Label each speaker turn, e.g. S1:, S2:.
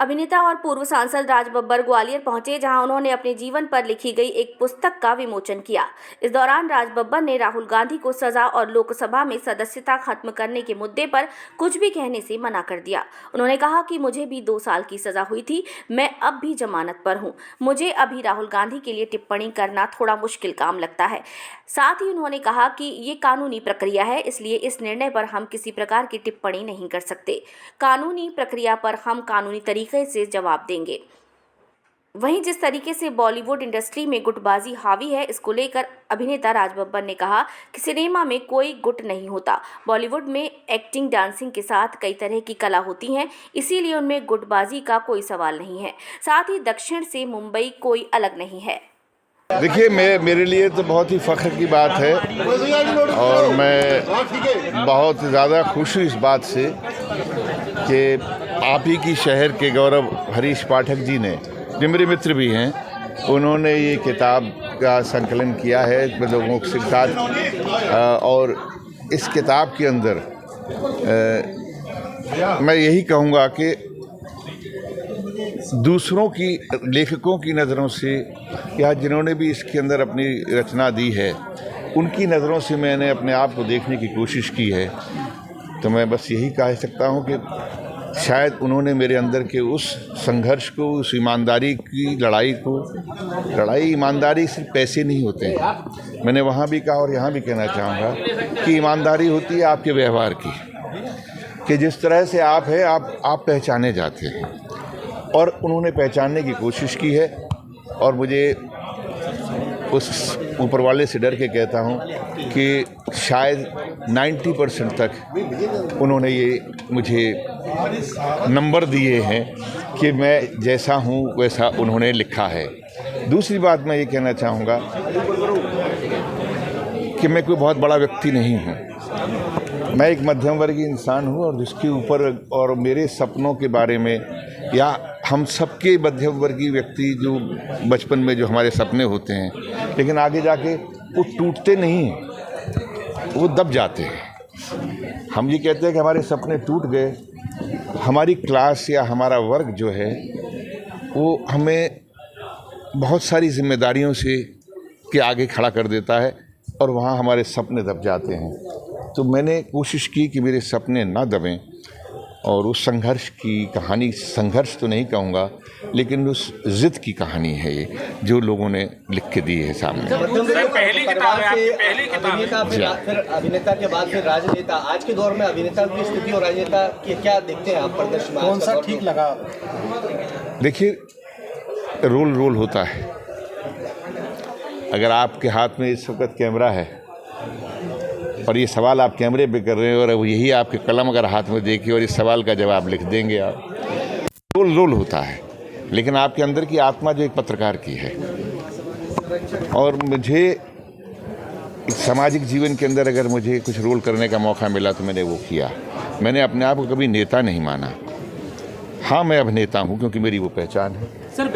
S1: अभिनेता और पूर्व सांसद राज बब्बर ग्वालियर पहुंचे, जहां उन्होंने अपने जीवन पर लिखी गई एक पुस्तक का विमोचन किया। इस दौरान राज बब्बर ने राहुल गांधी को सजा और लोकसभा में सदस्यता खत्म करने के मुद्दे पर कुछ भी कहने से मना कर दिया। उन्होंने कहा कि मुझे भी 2 साल की सजा हुई थी, मैं अब भी जमानत पर हूं। मुझे अभी राहुल गांधी के लिए टिप्पणी करना थोड़ा मुश्किल काम लगता है। साथ ही उन्होंने कहा कि ये कानूनी प्रक्रिया है, इसलिए इस निर्णय पर हम किसी प्रकार की टिप्पणी नहीं कर सकते। कानूनी प्रक्रिया पर हम कानूनी तरीके से जवाब देंगे। वहीं जिस तरीके से बॉलीवुड इंडस्ट्री में गुटबाजी हावी है, इसको लेकर अभिनेता राज बब्बर ने कहा कि सिनेमा में कोई गुट नहीं होता। बॉलीवुड में एक्टिंग, डांसिंग के साथ कई तरह की कला होती हैं, इसीलिए उनमें गुटबाजी का कोई सवाल नहीं है। साथ ही दक्षिण से मुंबई कोई अलग नहीं है।
S2: देखिए, मेरे लिए तो बहुत ही फ़ख्र की बात है और मैं बहुत ज़्यादा खुश हूँ इस बात से कि आप ही की शहर के गौरव हरीश पाठक जी ने, जो मेरे मित्र भी हैं, उन्होंने ये किताब का संकलन किया है लोगों के साथ। और इस किताब के अंदर मैं यही कहूँगा कि दूसरों की, लेखकों की नज़रों से या जिन्होंने भी इसके अंदर अपनी रचना दी है, उनकी नज़रों से मैंने अपने आप को देखने की कोशिश की है। तो मैं बस यही कह सकता हूँ कि शायद उन्होंने मेरे अंदर के उस संघर्ष को, उस ईमानदारी की लड़ाई ईमानदारी सिर्फ पैसे नहीं होते हैं। मैंने वहाँ भी कहा और यहाँ भी कहना चाहूँगा कि ईमानदारी होती है आपके व्यवहार की, कि जिस तरह से आप हैं, आप पहचाने जाते हैं। और उन्होंने पहचानने की कोशिश की है और मुझे उस ऊपर वाले से डर के कहता हूँ कि शायद 90% तक उन्होंने ये मुझे नंबर दिए हैं कि मैं जैसा हूँ वैसा उन्होंने लिखा है। दूसरी बात मैं ये कहना चाहूँगा कि मैं कोई बहुत बड़ा व्यक्ति नहीं हूँ। मैं एक मध्यम वर्गीय इंसान हूँ और जिसके ऊपर और मेरे सपनों के बारे में, या हम सबके मध्यम वर्गीय व्यक्ति जो बचपन में जो हमारे सपने होते हैं, लेकिन आगे जाके वो टूटते नहीं, वो दब जाते हैं। हम ये कहते हैं कि हमारे सपने टूट गए। हमारी क्लास या हमारा वर्ग जो है वो हमें बहुत सारी जिम्मेदारियों से के आगे खड़ा कर देता है और वहाँ हमारे सपने दब जाते हैं। तो मैंने कोशिश की कि मेरे सपने ना दबें और उस संघर्ष की कहानी, संघर्ष तो नहीं कहूँगा, लेकिन उस ज़िद की कहानी है ये, जो लोगों ने लिख के दी है सामने।
S3: पहली किताब है आपकी, पहली किताब है। फिर अभिनेता के बाद फिर राजनेता। आज के दौर में अभिनेता की स्थिति और राजनेता की क्या देखते हैं आप परिदृश्य में? कौन सा ठीक लगा?
S2: देखिए, रोल होता है। अगर आपके हाथ में इस वक्त कैमरा है और ये सवाल आप कैमरे पे कर रहे हैं और यही आपके कलम अगर हाथ में देखिए और इस सवाल का जवाब लिख देंगे आप, रोल होता है। लेकिन आपके अंदर की आत्मा जो एक पत्रकार की है, और मुझे सामाजिक जीवन के अंदर अगर मुझे कुछ रोल करने का मौका मिला तो मैंने वो किया। मैंने अपने आप को कभी नेता नहीं माना। हाँ, मैं अभिनेता हूँ क्योंकि मेरी वो पहचान है।
S3: सर,